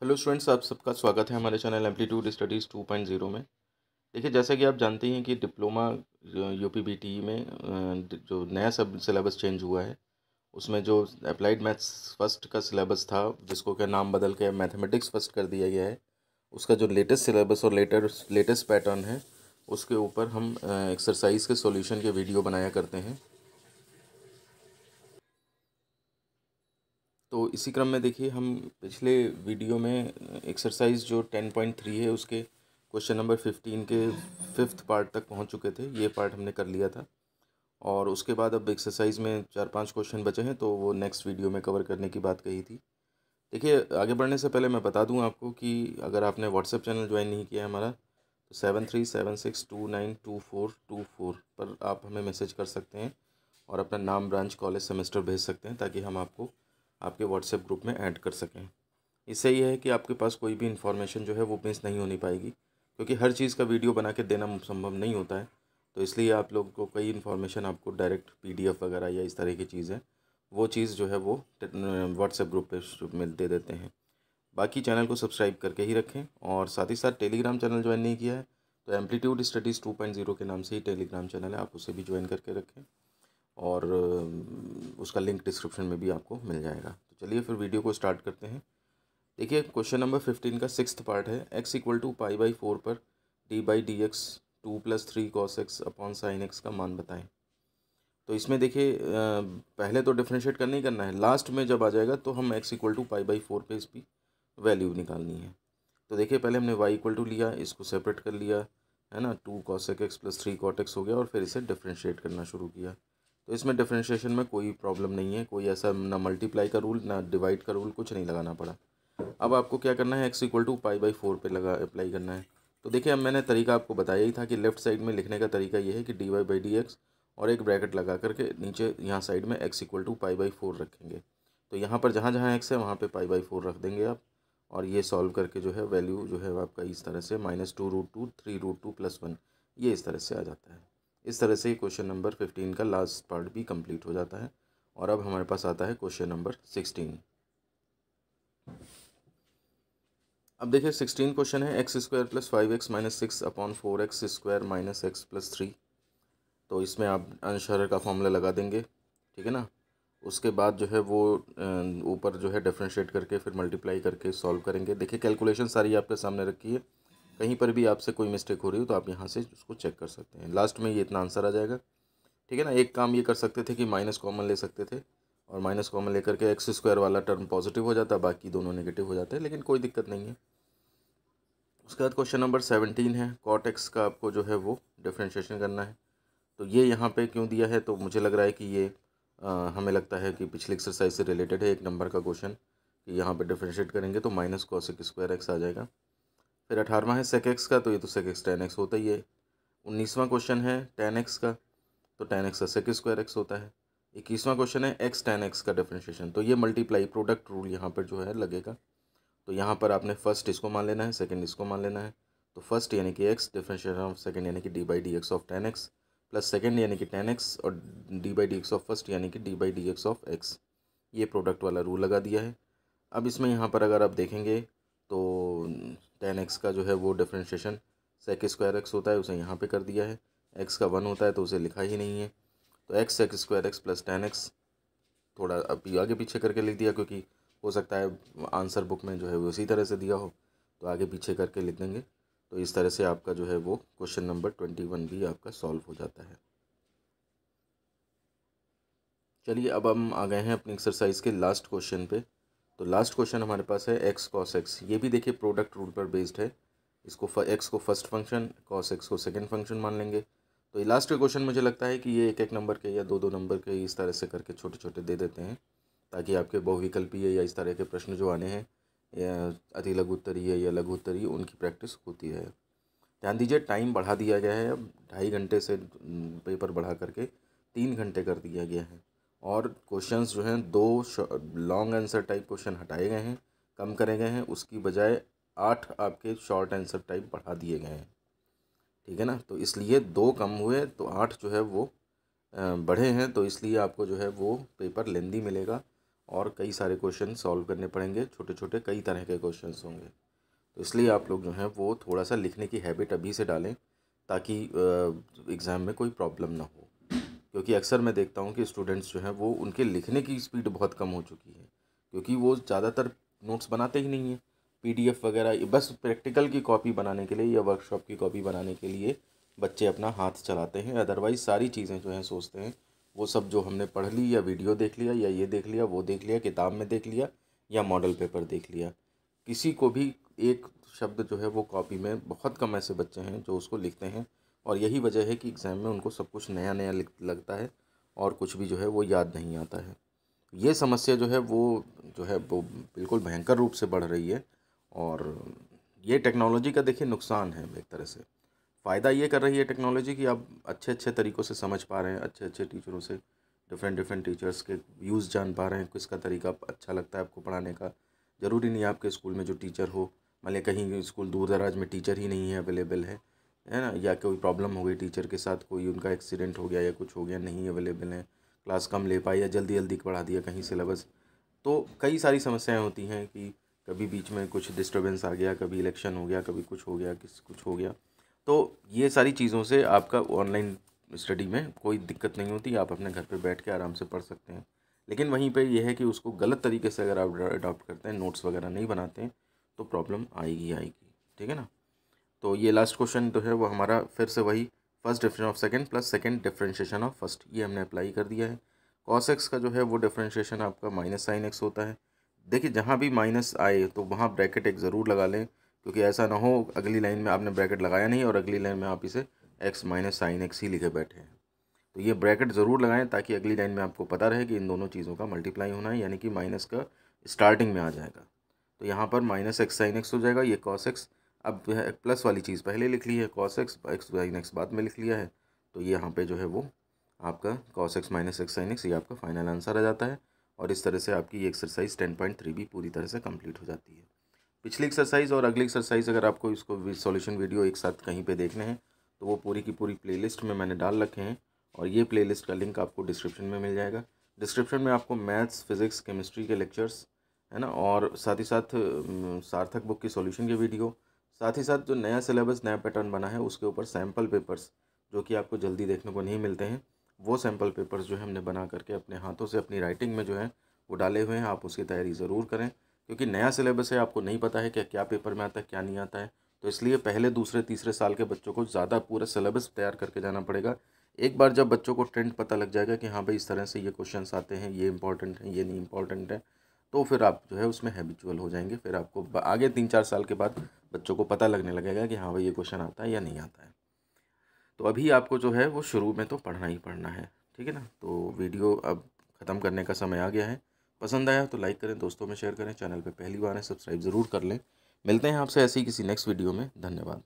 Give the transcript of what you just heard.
Hello students, आप सबका स्वागत है हमारे चैनल एम्पलीट्यूड स्टडीज़ 2.0 में। देखिए, जैसा कि आप जानते हैं कि डिप्लोमा यूपीबीटी में जो नया सब सिलेबस चेंज हुआ है, उसमें जो अप्लाइड मैथ्स फर्स्ट का सिलेबस था, जिसको क्या नाम बदल के मैथमेटिक्स फर्स्ट कर दिया गया है, उसका जो लेटेस्ट सिलेबस और लेटेस्ट पैटर्न है, उसके ऊपर हम एक्सरसाइज के सॉल्यूशन के वीडियो बनाया करते हैं। तो इसी क्रम में देखिए, हम पिछले वीडियो में एक्सरसाइज जो 10.3 है, उसके क्वेश्चन नंबर 15 के 5th पार्ट तक पहुंच चुके थे। ये पार्ट हमने कर लिया था और उसके बाद अब एक्सरसाइज में 4-5 क्वेश्चन बचे हैं, तो वो नेक्स्ट वीडियो में कवर करने की बात कही थी। देखिए, आगे बढ़ने से पहले मैं बता दूं आपको कि अगर आपने व्हाट्सएप चैनल ज्वाइन नहीं किया है हमारा, तो 7376292424 पर आप हमें मैसेज कर सकते हैं और अपना नाम, ब्रांच, कॉलेज, सेमेस्टर भेज सकते हैं, ताकि हम आपको आपके व्हाट्सएप ग्रुप में ऐड कर सकें। इससे ये है कि आपके पास कोई भी इन्फॉर्मेशन जो है वो मिस नहीं होनी पाएगी, क्योंकि हर चीज़ का वीडियो बना के देना संभव नहीं होता है। तो इसलिए आप लोगों को कई इन्फॉर्मेशन आपको डायरेक्ट पीडीएफ वगैरह या इस तरह की चीज़ें, वो चीज़ जो है वो व्हाट्सएप ग्रुप पे में दे देते हैं। बाकी चैनल को सब्सक्राइब करके ही रखें और साथ ही साथ टेलीग्राम चैनल ज्वाइन नहीं किया है तो एम्पलीट्यूड स्टडीज़ 2.0 के नाम से ही टेलीग्राम चैनल है, आप उसे भी ज्वाइन करके रखें और उसका लिंक डिस्क्रिप्शन में भी आपको मिल जाएगा। तो चलिए फिर वीडियो को स्टार्ट करते हैं। देखिए, क्वेश्चन नंबर 15 का 6th पार्ट है। x इक्वल टू पाई/4 पर d/dx 2+3 cos x/sin x का मान बताएं। तो इसमें देखिए, पहले तो डिफरेंशिएट करना ही करना है, लास्ट में जब आ जाएगा तो हम x इक्वल टू पाई/4 पे इसकी वैल्यू निकालनी है। तो देखिए, पहले हमने y इक्वल टू लिया, इसको सेपरेट कर लिया, है ना, 2 cos x plus 3 cot x हो गया और फिर इसे डिफरेंशिएट करना शुरू किया। तो इसमें डिफरेंशिएशन में कोई प्रॉब्लम नहीं है, कोई ऐसा ना मल्टीप्लाई का रूल ना डिवाइड का रूल, कुछ नहीं लगाना पड़ा। अब आपको क्या करना है, x इक्वल टू पाई/4 पे लगा अप्लाई करना है। तो देखिए, अब मैंने तरीका आपको बताया ही था कि लेफ्ट साइड में लिखने का तरीका ये है कि dy/dx और एक ब्रैकेट लगा करके नीचे यहाँ साइड में x इक्वल टू पाई/4 रखेंगे। तो यहाँ पर जहाँ जहाँ x है वहाँ पे पाई/4 रख देंगे आप, और ये सॉल्व करके जो है वैल्यू जो है आपका इस तरह से -2√2 3√2 + 1, ये इस तरह से आ जाता है। इस तरह से क्वेश्चन नंबर 15 का लास्ट पार्ट भी कंप्लीट हो जाता है। और अब हमारे पास आता है क्वेश्चन नंबर 16। अब देखिए, 16 क्वेश्चन है। x² + 5x - 6/4x² - x + 3। तो इसमें आप अंश-हर का फॉर्मूला लगा देंगे, ठीक है ना। उसके बाद जो है वो ऊपर जो है डिफरेंशिएट करके फिर मल्टीप्लाई करके सॉल्व करेंगे। देखिए, कैलकुलेशन सारी आपके सामने रखी है, कहीं पर भी आपसे कोई मिस्टेक हो रही हो तो आप यहाँ से उसको चेक कर सकते हैं। लास्ट में ये इतना आंसर आ जाएगा, ठीक है ना। एक काम ये कर सकते थे कि माइनस कॉमन ले सकते थे, और माइनस कॉमन लेकर के x² वाला टर्म पॉजिटिव हो जाता, बाकी दोनों नेगेटिव हो जाते हैं, लेकिन कोई दिक्कत नहीं है। उसके बाद क्वेश्चन नंबर 17 है। कॉट एक्स का आपको जो है वो डिफरेंशिएशन करना है। तो ये यहाँ पे क्यों दिया है, तो मुझे लग रहा है कि ये हमें लगता है कि पिछली एक्सरसाइज से रिलेटेड है, 1 नंबर का क्वेश्चन, कि यहाँ पे डिफरेंशिएट करेंगे तो -cos² x आ जाएगा। फिर 18वां है सेक एक्स का, तो ये तो सेक एक्स tan x होता ही है। 19वां क्वेश्चन है tan x का, तो tan x का sec² x होता है। 21वां क्वेश्चन है x tan x का डिफरेंशिएशन, तो ये मल्टीप्लाई प्रोडक्ट रूल यहाँ पर जो है लगेगा। तो यहाँ पर आपने फर्स्ट इसको मान लेना है, सेकंड इसको मान लेना है। तो फर्स्ट यानी कि x, डिफरेंशिएशन ऑफ सेकंड यानी कि d/dx of tan x, plus second यानी कि tan x, और d/dx ऑफ फर्स्ट यानी कि d/dx ऑफ x। ये प्रोडक्ट वाला रूल लगा दिया है। अब इसमें यहाँ पर अगर आप देखेंगे तो tan x का जो है वो डिफरेंशिएशन sec² x होता है, उसे यहाँ पे कर दिया है। x का 1 होता है तो उसे लिखा ही नहीं है। तो x sec² x plus tan x थोड़ा अभी आगे पीछे करके लिख दिया, क्योंकि हो सकता है आंसर बुक में जो है वो उसी तरह से दिया हो, तो आगे पीछे करके लिख देंगे। तो इस तरह से आपका जो है वो क्वेश्चन नंबर 21 भी आपका सॉल्व हो जाता है। चलिए, अब हम आ गए हैं अपनी एक्सरसाइज के लास्ट क्वेश्चन पे। तो लास्ट क्वेश्चन हमारे पास है x cos x। ये भी देखिए प्रोडक्ट रूल पर बेस्ड है। इसको x को फर्स्ट फंक्शन, cos x को सेकंड फंक्शन मान लेंगे। तो ये लास्ट के क्वेश्चन मुझे लगता है कि ये एक एक नंबर के या दो दो नंबर के इस तरह से करके छोटे छोटे दे देते हैं, ताकि आपके बहुविकल्पीय या इस तरह के प्रश्न जो आने हैं, या अति लघु उत्तरीय या लघु उत्तरीय, उनकी प्रैक्टिस होती है। ध्यान दीजिए, टाइम बढ़ा दिया गया है, अब 2.5 घंटे से पेपर बढ़ा करके 3 घंटे कर दिया गया है। और क्वेश्चंस जो हैं, 2 लॉन्ग आंसर टाइप क्वेश्चन हटाए गए हैं, कम करे गए हैं, उसकी बजाय 8 आपके शॉर्ट आंसर टाइप बढ़ा दिए गए हैं, ठीक है ना। तो इसलिए 2 कम हुए तो 8 जो है वो बढ़े हैं, तो इसलिए आपको जो है वो पेपर लेंदी मिलेगा। और कई सारे क्वेश्चन सॉल्व करने पड़ेंगे, छोटे छोटे कई तरह के क्वेश्चंस होंगे। तो इसलिए आप लोग जो हैं वो थोड़ा सा लिखने की हैबिट अभी से डालें ताकि एग्ज़ाम में कोई प्रॉब्लम ना हो। क्योंकि अक्सर मैं देखता हूँ कि स्टूडेंट्स जो हैं वो उनके लिखने की स्पीड बहुत कम हो चुकी है, क्योंकि वो ज़्यादातर नोट्स बनाते ही नहीं हैं। पीडीएफ वगैरह बस प्रैक्टिकल की कॉपी बनाने के लिए या वर्कशॉप की कॉपी बनाने के लिए बच्चे अपना हाथ चलाते हैं। अदरवाइज़ सारी चीज़ें जो हैं सोचते हैं वो सब जो हमने पढ़ ली या वीडियो देख लिया या ये देख लिया वो देख लिया, किताब में देख लिया या मॉडल पेपर देख लिया। किसी को भी एक शब्द जो है वो कॉपी में, बहुत कम ऐसे बच्चे हैं जो उसको लिखते हैं। और यही वजह है कि एग्ज़ाम में उनको सब कुछ नया नया लगता है और कुछ भी जो है वो याद नहीं आता है। ये समस्या जो है वो बिल्कुल भयंकर रूप से बढ़ रही है। और ये टेक्नोलॉजी का देखिए नुकसान है एक तरह से। फ़ायदा ये कर रही है टेक्नोलॉजी कि आप अच्छे अच्छे तरीक़ों से समझ पा रहे हैं, अच्छे अच्छे टीचरों से, डिफरेंट डिफरेंट टीचर्स के व्यूज़ जान पा रहे हैं, किसका तरीका अच्छा लगता है आपको पढ़ाने का। ज़रूरी नहीं है आपके स्कूल में जो टीचर हो, मान लिया कहीं स्कूल दूर दराज में टीचर ही नहीं है अवेलेबल है ना, या कोई प्रॉब्लम हो गई टीचर के साथ, कोई उनका एक्सीडेंट हो गया या कुछ हो गया, नहीं अवेलेबल है, क्लास कम ले पाई या जल्दी जल्दी पढ़ा दिया कहीं सिलेबस। तो कई सारी समस्याएं होती हैं कि कभी बीच में कुछ डिस्टर्बेंस आ गया, कभी इलेक्शन हो गया, कभी कुछ हो गया, कुछ हो गया। तो ये सारी चीज़ों से आपका ऑनलाइन स्टडी में कोई दिक्कत नहीं होती, आप अपने घर पे बैठ के आराम से पढ़ सकते हैं। लेकिन वहीं पे ये है कि उसको गलत तरीके से अगर आप अडॉप्ट करते हैं, नोट्स वगैरह नहीं बनाते हैं, तो प्रॉब्लम आएगी आएगी। ठीक है ना। तो ये लास्ट क्वेश्चन जो है वो हमारा फिर से वही first differentiation of second plus second differentiation of first, ये हमने अप्लाई कर दिया है। कॉस एक्स का जो है वो डिफरेंशिएशन आपका माइनस साइन एक्स होता है। देखिए जहाँ भी माइनस आए तो वहाँ ब्रैकेट एक ज़रूर लगा लें, क्योंकि ऐसा ना हो अगली लाइन में आपने ब्रैकेट लगाया नहीं और अगली लाइन में आप इसे एक्स माइनस साइन एक्स ही लिखे बैठे हैं। तो ये ब्रैकेट ज़रूर लगाएं ताकि अगली लाइन में आपको पता रहे कि इन दोनों चीज़ों का मल्टीप्लाई होना है, यानी कि माइनस का स्टार्टिंग में आ जाएगा। तो यहाँ पर माइनस एक्स साइन एक्स हो जाएगा, ये कॉस एक्स। अब जो है प्लस वाली चीज़ पहले लिख ली है, कॉस एक्स साइन एक्स बाद में लिख लिया है, तो ये यहाँ पे जो है वो आपका cos x minus x sine x, ये आपका फाइनल आंसर आ जाता है। और इस तरह से आपकी ये एक्सरसाइज 10.3 भी पूरी तरह से कंप्लीट हो जाती है। पिछली एक्सरसाइज और अगली एक्सरसाइज अगर आपको इसको सॉल्यूशन वीडियो एक साथ कहीं पे देखने हैं तो वो पूरी की पूरी प्लेलिस्ट में मैंने डाल रखे हैं, और ये प्लेलिस्ट का लिंक आपको डिस्क्रिप्शन में मिल जाएगा। डिस्क्रिप्शन में आपको मैथ्स, फिज़िक्स, केमिस्ट्री के लेक्चर्स है ना, और साथ ही साथ सार्थक बुक की सॉल्यूशन के वीडियो, साथ ही साथ जो नया सिलेबस नया पैटर्न बना है उसके ऊपर सैम्पल पेपर्स जो कि आपको जल्दी देखने को नहीं मिलते हैं, वो सैम्पल पेपर्स जो है हमने बना करके अपने हाथों से अपनी राइटिंग में जो है वो डाले हुए हैं। आप उसकी तैयारी ज़रूर करें, क्योंकि नया सिलेबस है, आपको नहीं पता है कि क्या पेपर में आता है क्या नहीं आता है। तो इसलिए पहले दूसरे तीसरे साल के बच्चों को ज़्यादा पूरा सिलेबस तैयार करके जाना पड़ेगा। एक बार जब बच्चों को ट्रेंड पता लग जाएगा कि हाँ भाई इस तरह से ये क्वेश्चंस आते हैं, ये इंपॉर्टेंट है, ये नहीं इंपॉर्टेंट है, तो फिर आप जो है उसमें हैबिचुअल हो जाएंगे। फिर आपको आगे 3-4 साल के बाद बच्चों को पता लगने लगेगा कि हाँ भाई ये क्वेश्चन आता है या नहीं आता है। तो अभी आपको जो है वो शुरू में तो पढ़ना ही पढ़ना है। ठीक है ना। तो वीडियो अब ख़त्म करने का समय आ गया है। पसंद आया तो लाइक करें, दोस्तों में शेयर करें, चैनल पे पहली बार है सब्सक्राइब ज़रूर कर लें। मिलते हैं आपसे ऐसी किसी नेक्स्ट वीडियो में। धन्यवाद।